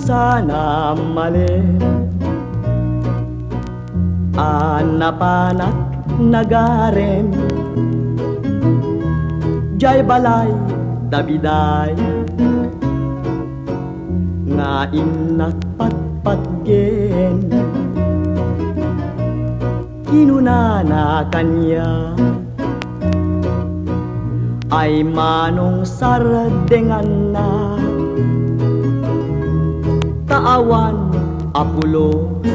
sana mali anapanak nagarem jay balay dabiday nga inak patpatgen kinunana kanya ay manong sardengan na taawan apulos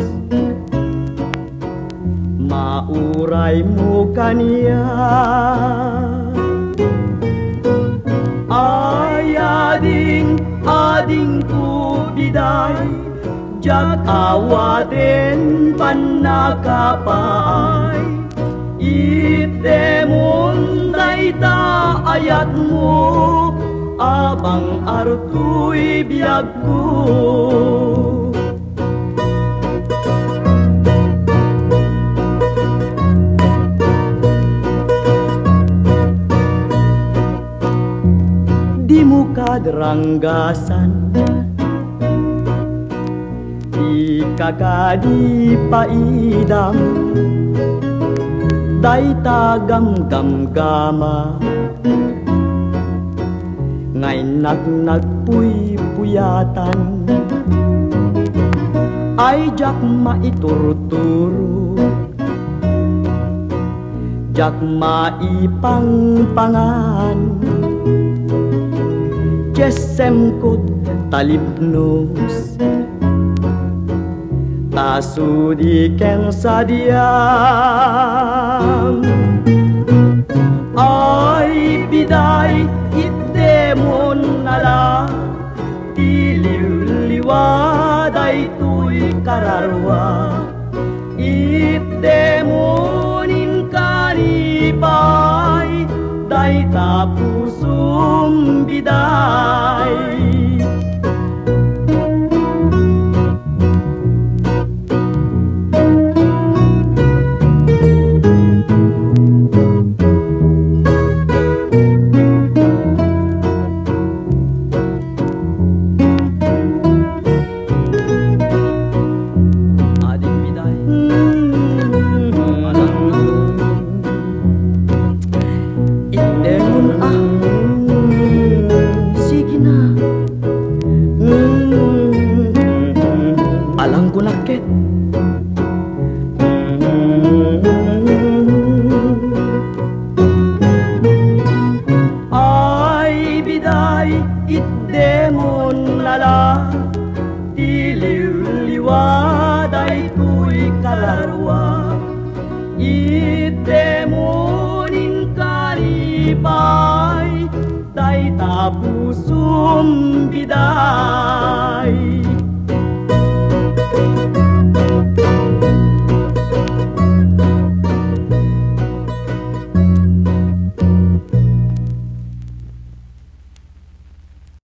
mauray mo kaniya ay ading kubiday jak awaten panakapaay itemon dayta ayat mo abang artu'y biyag ko di mo kadranggasan di kakadi paidam dayta gam-gam-gama ngay nagpuy-puyatan ay jak maituruturo jak maipangpangan jessemkot talipnos tasudi sadyam ay biday itemon nala ililiwaday tuy kararwa itemonin kanipay dayta pusum biday alang kunakit ay biday itdemon nala ililiwaday tuy kararwa itemonin karipay dayta pusum biday